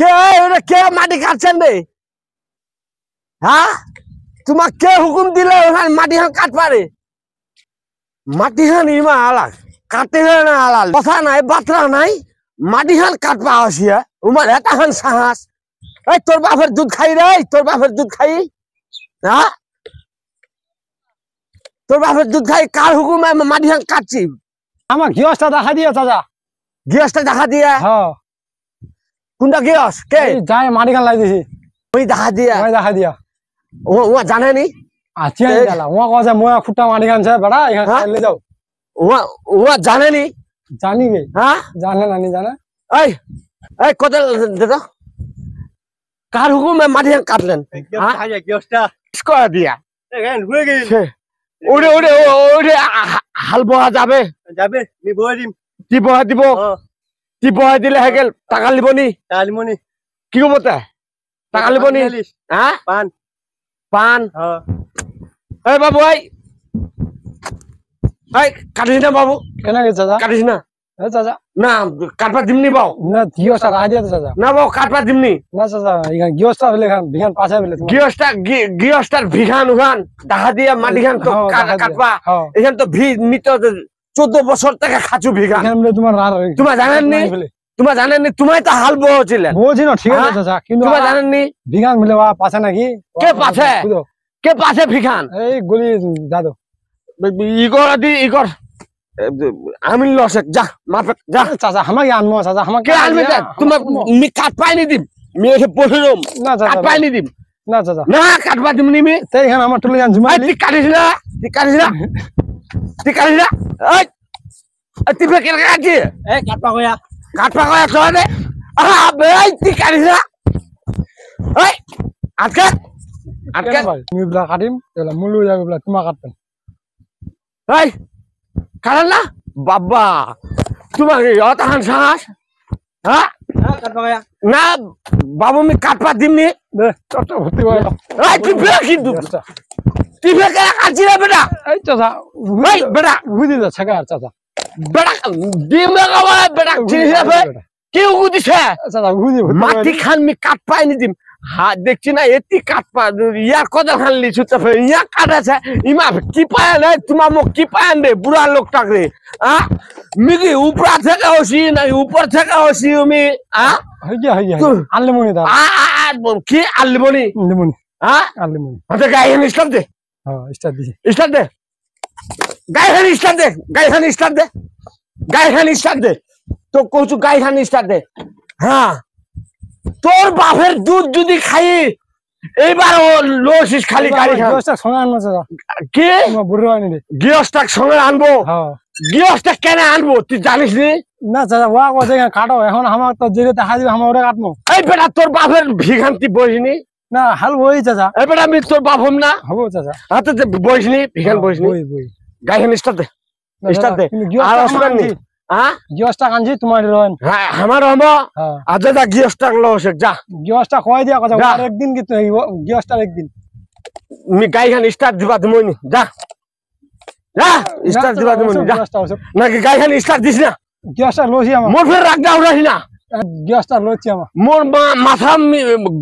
কে মাটি কাটছেন রে? হ্যাঁ, তোমার কে হুকুম দিলে ওখানে মাটি হান কাট পারে? মাটি হান ইমা আলাক কাটে না আলাল কথা নাই বাতরা নাই, মাটি হান কাট পাওয়া আসিয়া উমার এটা হান সাহস। এই তোর বাপের দুধ খাই রে, তোর বাপের দুধ খাই। হ্যাঁ, তোর বাপের দুধ খাই, কার হুকুমে মাটি হান কাটছি? আমার গিয়সটা দেখা দিয়ে চাচা। গিয়সটা দেখা দিয়া? হ্যাঁ। কোনটা গিয়স? কে যাই মাটি খান লাগিয়েছি ওই দেখা দিয়া? ওই দেখা দিয়া। ও জানে নি? আচ্ছা গেলা ও কছে মই ফুটা মাটি খানছে বেড়া এখানে খাইলে যাও। ও জানে নি? জানি বে। হ্যাঁ জানে না নি জানে। এই এই কত দে তো, কার হুকুমে মাটি হান কাটলেন? গিয়সটা করে দিয়া এখানে ঢুকে গেছে। ওরে ওরে ওরে হাল বোয়া যাবে? যাবে নি বই দিম। কি বয়া দিব? কি বয়া দিলে হয়ে গেল? টাকা লিবনি? টাকা লিবনি। কি কব তা? টাকা লিবনি? হ্যাঁ পান পান। এই বাবু এই কাটিস না বাবু। কেন গেছে চাচা? কাটিস না। চাচা না কাটপা দিমনি বাউ। না গিয়সটা রাখা দিয়ে চাচা। না বাউ কাটপা দিমনি। না চাচা এখানে গিয়সটা হলে ভিখান পাশে বলে গিয়সটার ভিখান উখান দেখা দিয়া মাটি খান তো কাটপা। এখান তো ভি নিত 14 বছর থেকে খাচু ভিখান। তোমার জানেন নি? তোমার জানেন নি? তোমায় তো হাল বহছিলেন। বলছি না ঠিক আছে চাচা, কিন্তু তোমার জানেন নি? ভিখান মিলে পাশে নাকি? কে পাশে? কে পাশে ভিখান? এই গলি দাদু ইগর আদি ইগর আমি লসে যা মাফে যা। চাচা আমাকে আনবো চাচা, আমাকে আনবে যা। তোমার মি কাট পাইনি দিম, মি এসে বসে রুম না চাচা। কাট পাইনি দিম না চাচা, না কাটবা দিমনি মি। তাই এখানে আমার টুলে আনছি মালি। তুই কাটিস না, তুই কাটিস না, তুই কাটিস না। এই তুই ফেকে কাটি এই কাটপা কইয়া চলে দে। এই তুই কাটিস না। এই আজকে আজকে আমি বলা কাটিম তাহলে মুলু যাবে বলা তোমার কাটবেন। এই কাটেন না বাবা, তোমার অতহান সাহস? হ্যাঁ কাটপা কইয়া না বাবু আমি কাটপা দিমনি। ভর্তি করে এই তুই ফেক কিন্তু তুই ফেকে কাটছি না বেটা। এই চাচা এই বেটা বুঝি যা ছাগা চাচা বেটা ডিম লাগাবা বেটা চিনিস না ফে কেউ দিছে চাচা বুঝি মাটি খান মি কাট পাইনি দিম। হ্যাঁ দেখছি না এতি কাট পা ইয়ার কদর খানলি ছুটতে ফে ইয়া কাটাছে ইমা কি পায় না তোমার মুখ কি পায় রে বুড়া লোকটাক রে। মিকি উপরা থেকে হসি না উপর থেকে হসি আমি আনলিমনি দা কি আনলিমনি লিমনি হ্যাঁ আনলিমনি আচ্ছা গাইহান স্টার্ট দে। হ্যাঁ স্টার্ট দিছি। স্টার্ট দে গাইহান স্টার্ট দে, গাইহান স্টার্ট দে, গাইহান স্টার্ট দে। তো কচু গাইহান স্টার্ট দে। হ্যাঁ তোর বাপের দুধ যদি খাই এইবার ও লোসিস খালি গাড়ি খান। গিয়সটা সঙ্গে আনবো চাচা। কি তোমার বুড়ো হয়নি রে। গিয়সটাক সঙ্গে আনবো? হ্যাঁ গিয়সটা কেন আনবো তুই জানিস নি? না চাচা ওয়া কইছে কাটো এখন আমার তো যেটা দেখা দিবে আমার ওরে কাটমু। এই বেটা তোর বাপের ভিখান্তি বসিনি না হাল বই চাচা। এই বেটা আমি তোর বাপ হম না? হবো চাচা। হাতে বসিনি ভিখান বসিনি। বই বই গাইহান স্টার্ট দে, স্টার্ট দে। আর আসবেন নি? হ্যাঁ গিয়সটা কানছি তোমার রন। হ্যাঁ আমার হবো। আজ যা গিয়সটাক লসে যা। গিয়সটা কয় দিয়া কথা আর একদিন কি গিয়সটার একদিন মি গাইহান স্টার্ট দিবা দিমনি যা যা স্টার্ট দিবা দিমনি যা। নাকি গাইহান স্টার্ট দিস না? গিয়সটা লইছি আমার। মোর ফের রাগ দাও রাখি না। গিয়সটা লইছি আমার। মোর মাথা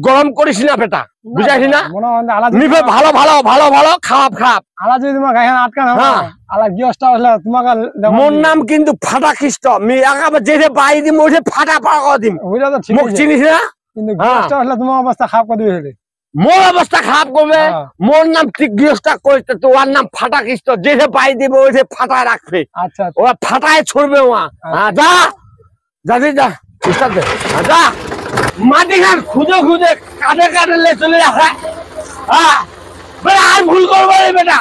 গরম করিস না বেটা, বুঝাইছি না? মনে হয় আলা নিবে ভালো ভালো ভালো ভালো খারাপ খারাপ আলা যদি তোমার গাইহান আটকান হ্যাঁ আলা গিয়সটা হলে তোমাকে মোর নাম কিন্তু ফাটা খ্রিস্ট। মি একেবারে যেতে বাই দিম ওইটা ফাটা পাকা দিম। ওইটা তো ঠিক মুখ চিনিস না? কিন্তু গিয়সটা হলে তোমার অবস্থা খারাপ করে দিবে হলে। মোর অবস্থা খারাপ করবে? মোর নাম ঠিক গৃহস্থা করতে তো ওর নাম ফাটা খ্রিস্ট। যেতে বাই দিবে ওইটা ফাটায় রাখবে। আচ্ছা ওরা ফাটায় ছড়বে ওয়া। হ্যাঁ যা যা যা স্টার্ট দে। যা মাটি খান খুঁজে খুঁজে কাটে কাটে লে চলে আসে। হ্যাঁ বেটা আর ভুল করবো রে বেটা।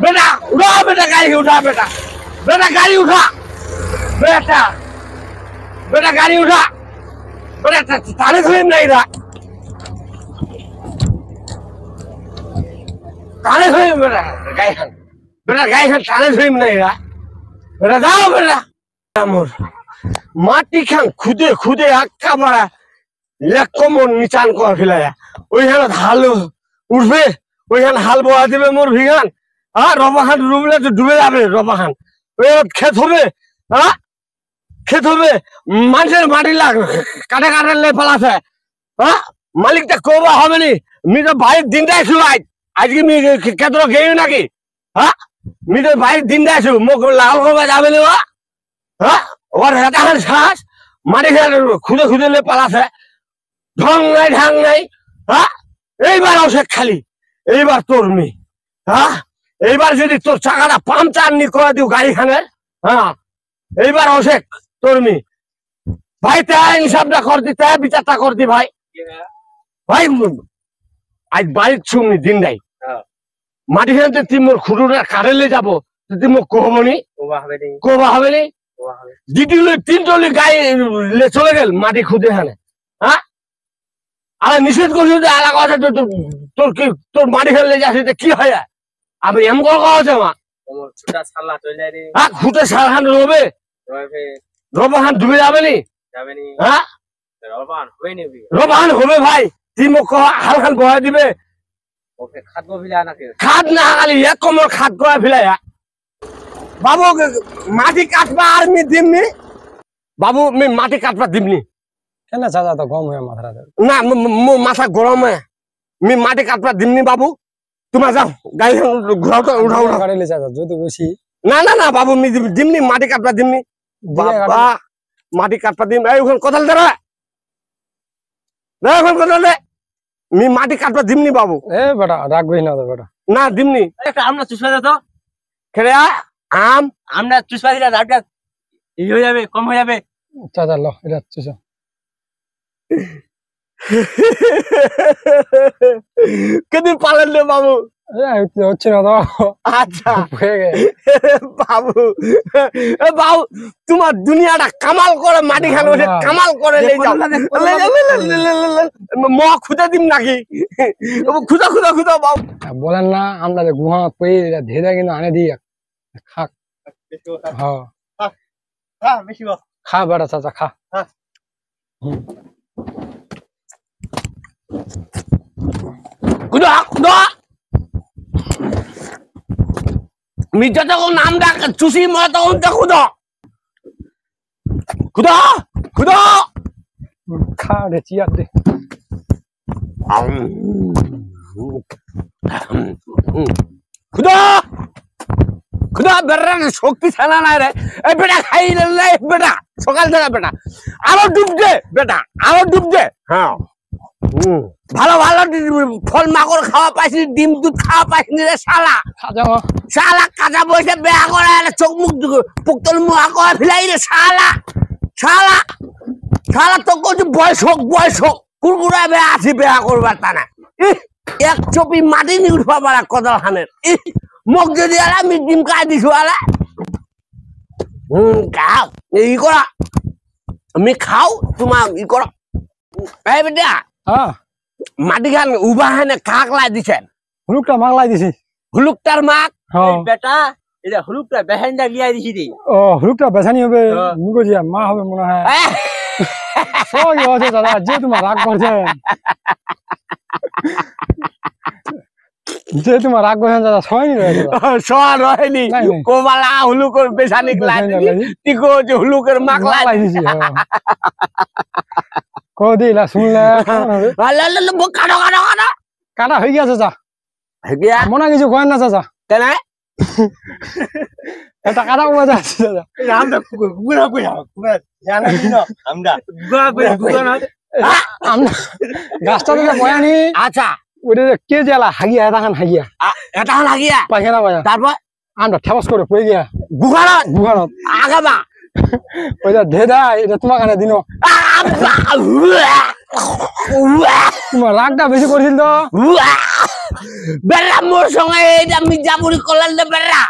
বেটা উঠা বেটা গাড়ি উঠা বেটা, বেটা গাড়ি উঠা বেটা, বেটা গাড়ি উঠা বেটা তারে ধরে নাই রা তারে ধরে বেটা গাই খান, বেটা গাই খান তারে ধরে নাই রা বেটা যাও বেটা। আমার মাটি খান খুদে খুদে আক্কা মারা লেকমন নিচান করে ফেলায়া ওইখানে হাল উঠবে, ওইখানে হাল বোয়া দিবে মোর ভিগান। হ্যাঁ রবা খান ডুবলে তো ডুবে যাবে রবা খান। ওই ক্ষেত হবে, হ্যাঁ ক্ষেত হবে মানুষের মাটি লাগ কাটে কাটে লে পালাছে হ্যাঁ মালিকটা কবা হবে নি মি তো ভাইয়ের দিনটা আইসু আজকে মি কেতর গেই নাকি হ্যাঁ মি তো ভাইয়ের দিনটা আইসু মুখ লাল করবা যাবে নি হ্যাঁ ওর হেতাহার শ্বাস মাটি খুদে খুদে লে পালাছে ঢং নাই হ্যাঁ এইবার আসে খালি এইবার তোর মি হ্যাঁ এইবার যদি তোর চাকাটা পাংচার নি করে দিও গাড়িখানের হ্যাঁ এইবার আসে তোর মি ভাই তাই হিসাবটা কর দি তাই বিচারটা কর দি ভাই ভাই আজ বাড়ির ছুমনি দিন নাই মাটি খেতে তুই মোর খুঁড়ুটা কারেলে যাবো তুই মোক কহবনি কবা হবে নি দ্বিতীয় তিনটলি গাই চলে গেল মাটি খুঁজে হানে হ্যাঁ আর নিষেধ করছি যে আলাদা কথা তোর কি তোর মাটি ফেললে যাচ্ছে কি হয় আমি এম করা আছে মা হ্যাঁ খুঁটে সারখান রবে রবাহান ডুবে যাবে নি হ্যাঁ রবাহান হবে ভাই তুই মোক হালখান বহাই দিবে খাদ না খালি এক কমর খাদ করা ফেলাই বাবু মাটি কাটবা আর মি দিমনি বাবু মি মাটি কাটবা দিমনি কেন চাচা তো গম হয়ে মাথা না মাথা গরম হয় মি মাটি কাটবা দিমনি বাবু তোমার যাও গাড়ি ঘুরাও তো উঠাও গাড়ি চাচা যদি বেশি না না না বাবু মি দিমনি মাটি কাটবা দিমনি বাবা মাটি কাটবা দিম এই ওখানে কোদাল দে ওখানে কোদাল দে মি মাটি কাটবা দিমনি বাবু এ বেটা রাখবি না তো বেটা না দিমনি আমরা চুষবা তো খেলে আম আমরা চুষবা দিলে লাভটা ই হয়ে যাবে কম হয়ে যাবে চাচা লো এটা চুষো কদিন পালেন রে বাবু হচ্ছে না তো আচ্ছা হয়ে গে বাবু বাবু তোমার দুনিয়াটা কামাল করে মাটি খান কামাল করে মা খুঁজে দিম নাকি খুঁজা খুঁজা খুঁজা বাবু বলেন না আমরা যে গুহা পেয়ে ধীরে কিন্তু আনে দিই খাক হ্যাঁ বেশি খা বেটা চাচা খা খুদা খুদা মির্জা তখন নাম ডাক চুষি মরা তখন খুদা খুদা খুদা খা রে চিয়ার দে খুদা খুদা বেড়া শক্তি ছানা নাই রে এই বেটা খাই রে বেটা সকাল থেকে বেটা আরো ডুব দে বেটা আরো ডুব দে হ্যাঁ ভালো ভালো ফল মাকড় খাওয়া পাইছি ডিম দুধ খাওয়া পাইছি রে শালা শালা কাঁচা বসে বেয়া করে চোখ মুখ পুক্তল মুহা করে ফেলাই রে শালা শালা শালা তো করছি বয়স হোক কুরকুরা বেয়া আছি বেয়া করবার তা না এক চপি মাটি নি উঠবা পারা কদল খানের মোক যদি আলা আমি ডিম কাই দিছো আলা খাও ই করা আমি খাও তোমার ই করা এই বেটা হ্যাঁ মাটি খান উবা হানে কাক লাই দিছেন হুলুকটা মাগলাই দিছি হুলুকটার মাক বেটা এটা হুলুকটা বেহেনটা লিয়া দিছি রে ও হুলুকটা বেছানি হবে মুগো জিয়া মা হবে মনে হয় সই আছে দাদা যে তোমার রাগ করছেন যে তোমার রাগ করছেন দাদা সই নি রয়েছে সর রহেনি কোবালা হুলুকর বেছানি লাই দিছি তিকো যে হুলুকের মাক লাই দিছি কো দিলা শুনলে আল্লাহ কাটো কাটো কাটো কাটা হয়ে গেছে চাচা হেগিয়া মনে কিছু কয় না চাচা কেন এটা কাটা কমে যাচ্ছে চাচা আমরা গুড়া কইরা গুড়া জানা দিন আমরা গুড়া কইরা না আমরা গাছটা থেকে বয়ানি আচ্ছা ওটা কে জ্বালা হাগিয়া এটা খান হাগিয়া এটা লাগিয়া পায়খানা পায়া তারপর আমরা ঠেপাস করে পড়ে গিয়া গুহারত গুহানত আগাবা ওইটা ধেদা এটা তোমার কানে দিন তোমার রাগটা বেশি করেছিল তো বেড়া মোর সঙ্গে এইটা মির্জাপুরি করলেন বেড়া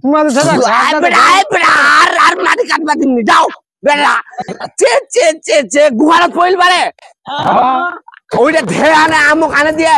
তোমার আর মাটি কাটবা দিননি যাও বেড়া চে গুহারত পইল পারে ওইটা ধেয়া না আমক আনে দিয়ে